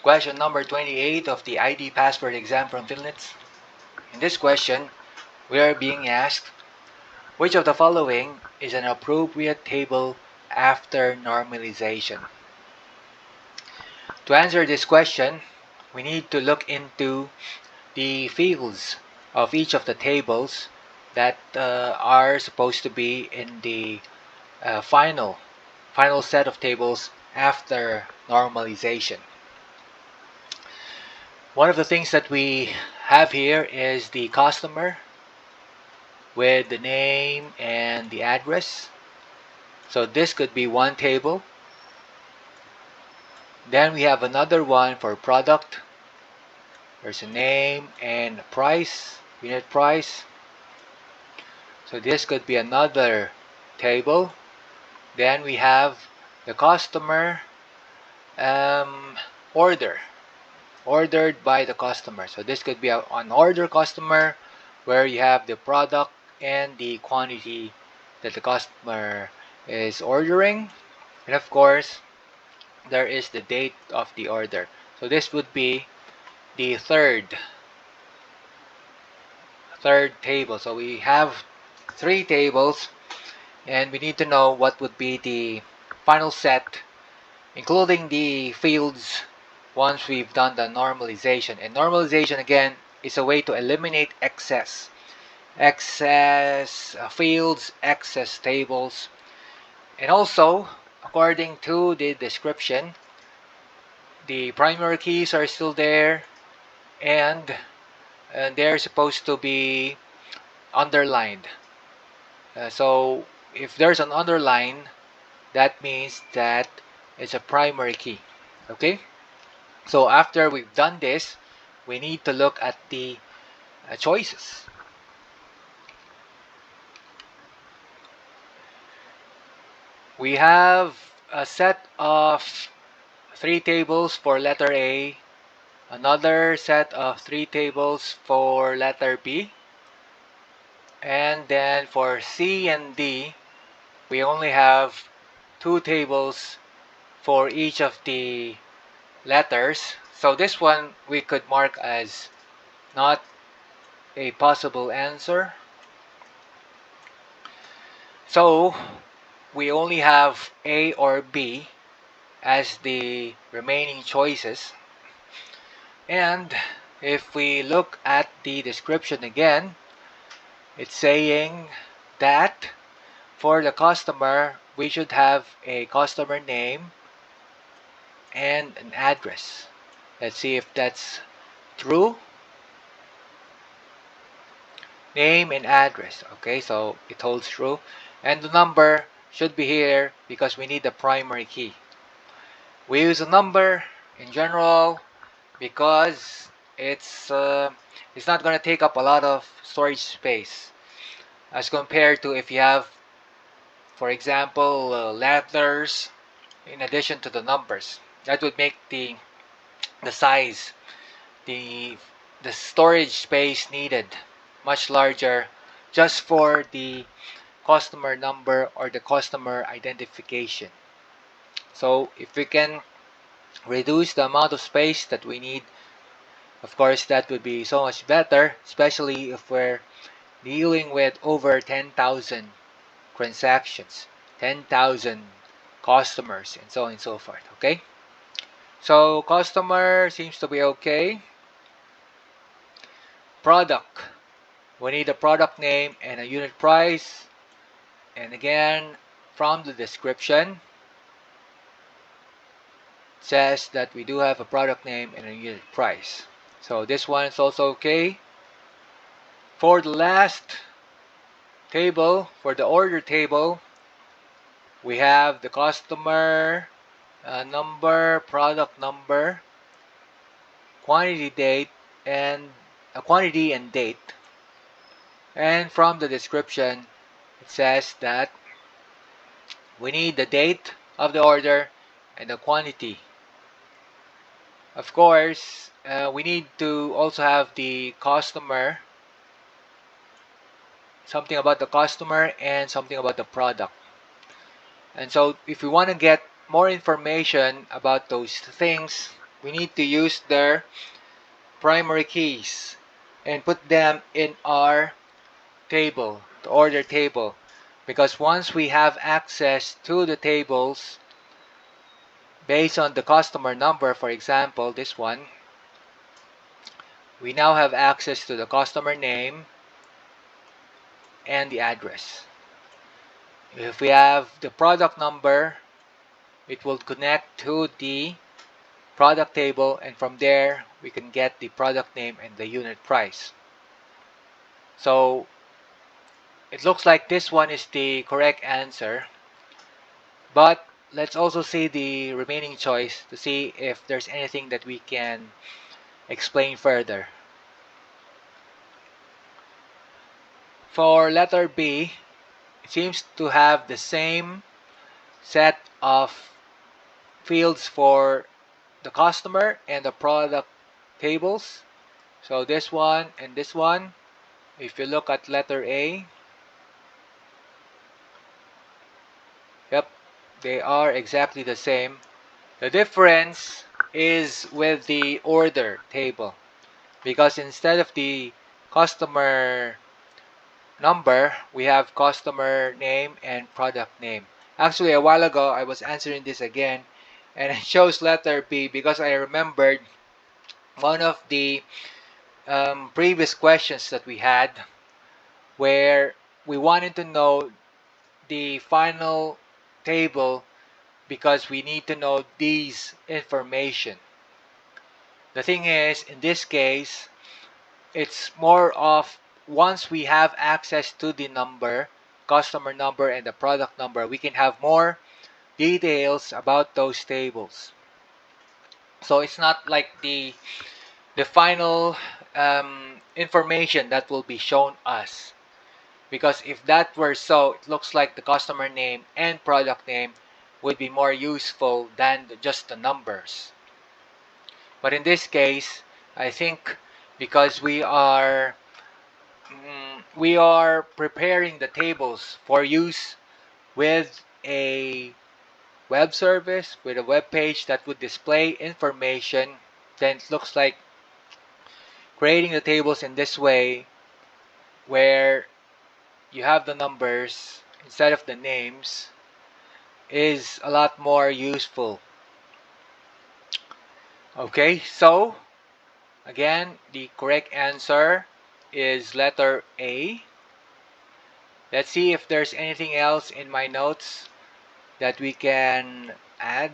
Question number 28 of the ID Passport exam from PhilNITS. In this question, we are being asked, which of the following is an appropriate table after normalization? To answer this question, we need to look into the fields of each of the tables that are supposed to be in the final set of tables after normalization. One of the things that we have here is the customer with the name and the address. So this could be one table. Then we have another one for product. There's a name and a price, unit price. So this could be another table. Then we have the customer ordered by the customer. So this could be an order customer where you have the product and the quantity that the customer is ordering. And of course, there is the date of the order. So this would be the third table. So we have three tables, and we need to know what would be the final set, including the fields, once we've done the normalization. And normalization, again, is a way to eliminate excess fields, excess tables. And also, according to the description, the primary keys are still there, and they're supposed to be underlined. So if there's an underline, that means that it's a primary key. Okay? So after we've done this, we need to look at the choices. We have a set of 3 tables for letter A, another set of 3 tables for letter B, and then for C and D, we only have 2 tables for each of the letters. So this one we could mark as not a possible answer. So we only have A or B as the remaining choices. And if we look at the description again, it's saying that for the customer, we should have a customer name and an address. Let's see if that's true. Name and address. Okay, so it holds true. And the number should be here because we need the primary key. We use a number in general because it's not going to take up a lot of storage space as compared to if you have, for example, letters in addition to the numbers. That would make the size, the storage space needed much larger just for the customer number or the customer identification. So if we can reduce the amount of space that we need, of course that would be so much better, especially if we're dealing with over 10,000 transactions, 10,000 customers, and so on and so forth. Okay, so customer seems to be okay. Product, we need a product name and a unit price. And again, from the description, it says that we do have a product name and a unit price. So this one is also okay. For the last table, for the order table, we have the customer number, product number, quantity date, and quantity and date. And from the description, it says that we need the date of the order and the quantity. Of course, we need to also have the customer, something about the customer and something about the product. And so if we want to get more information about those things, we need to use their primary keys and put them in our table, the order table, because once we have access to the tables based on the customer number, for example this one, we now have access to the customer name and the address. If we have the product number, it will connect to the product table, and from there we can get the product name and the unit price. So it looks like this one is the correct answer, but let's also see the remaining choice to see if there's anything that we can explain further. For letter B, it seems to have the same set of fields for the customer and the product tables. So this one and this one, if you look at letter A, yep, they are exactly the same. The difference is with the order table, because instead of the customer number, we have customer name and product name. Actually, a while ago I was answering this again and it shows letter B because I remembered one of the previous questions that we had where we wanted to know the final table because we need to know these information. The thing is, in this case, it's more of once we have access to the number, customer number and the product number, we can have more details about those tables. So it's not like the final information that will be shown us, because if that were so, it looks like the customer name and product name would be more useful than just the numbers. But in this case, I think because we are preparing the tables for use with a web service, with a web page that would display information, then it looks like creating the tables in this way where you have the numbers instead of the names is a lot more useful. Okay, so again, the correct answer is letter A. Let's see if there's anything else in my notes that we can add.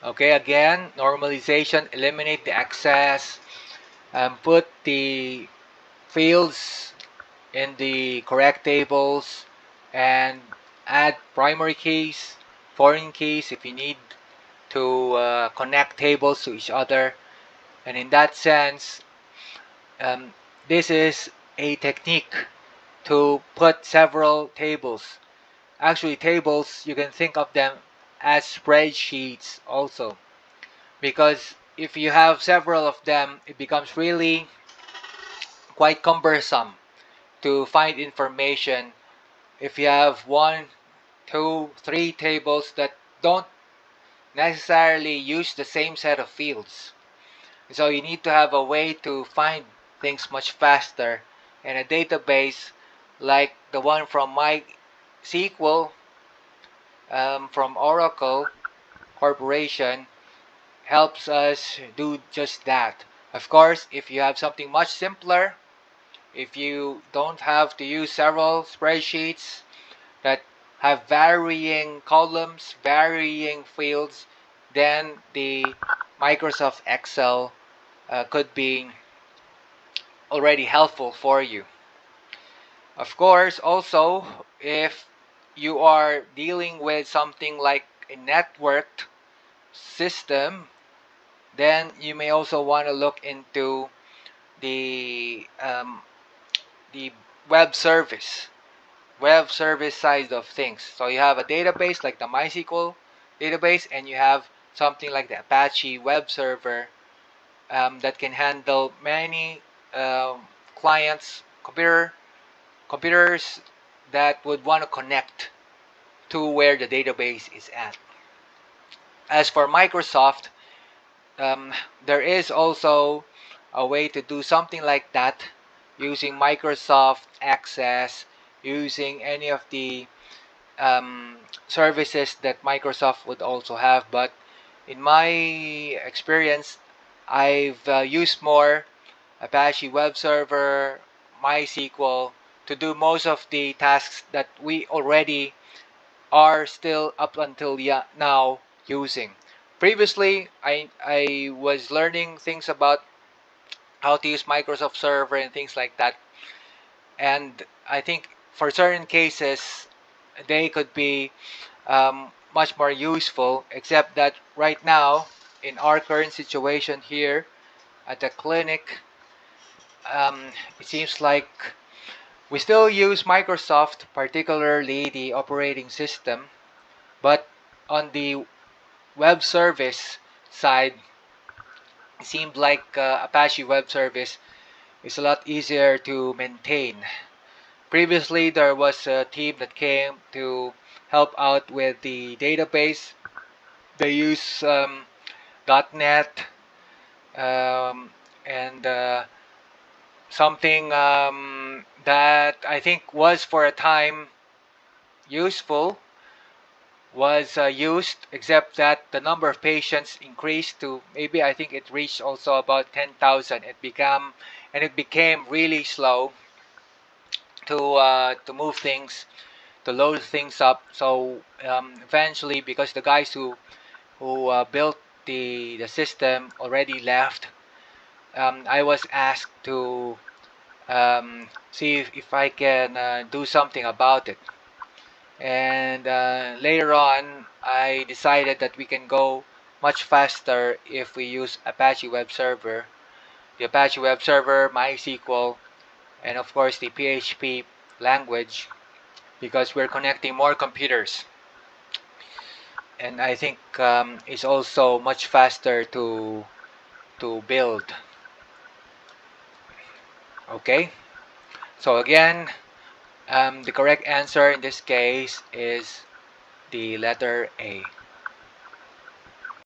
Okay, again, normalization, eliminate the excess, put the fields in the correct tables, and add primary keys, foreign keys if you need to connect tables to each other. And in that sense, this is a technique to put several tables. Actually, tables, you can think of them as spreadsheets also, because if you have several of them, it becomes really quite cumbersome to find information if you have one, two, three tables that don't necessarily use the same set of fields. So you need to have a way to find things much faster, and a database like the one from MySQL from Oracle Corporation helps us do just that. Of course, if you have something much simpler, if you don't have to use several spreadsheets that have varying columns, varying fields, then the Microsoft Excel could be already helpful for you. Of course, also, if you are dealing with something like a networked system, then you may also want to look into the web service side of things. So you have a database like the MySQL database, and you have something like the Apache web server that can handle many clients, computers that would want to connect to where the database is at. As for Microsoft, there is also a way to do something like that using Microsoft Access, using any of the services that Microsoft would also have. But in my experience, I've used more Apache Web Server, MySQL to do most of the tasks that we already are still up until now using. Previously, I was learning things about how to use Microsoft Server and things like that. And I think for certain cases, they could be much more useful, except that right now, in our current situation here at the clinic, it seems like we still use Microsoft, particularly the operating system, but on the web service side, it seemed like Apache Web Service is a lot easier to maintain. Previously, there was a team that came to help out with the database. They use .NET and something that I think was for a time useful was used, except that the number of patients increased to maybe I think it reached also about 10,000. It became really slow to move things, to load things up. So eventually, because the guys who built the system already left, I was asked to see if I can do something about it. And later on, I decided that we can go much faster if we use Apache Web Server, the Apache Web Server, MySQL, and of course the PHP language, because we're connecting more computers. And I think it's also much faster to build. Okay, so again, the correct answer in this case is the letter A.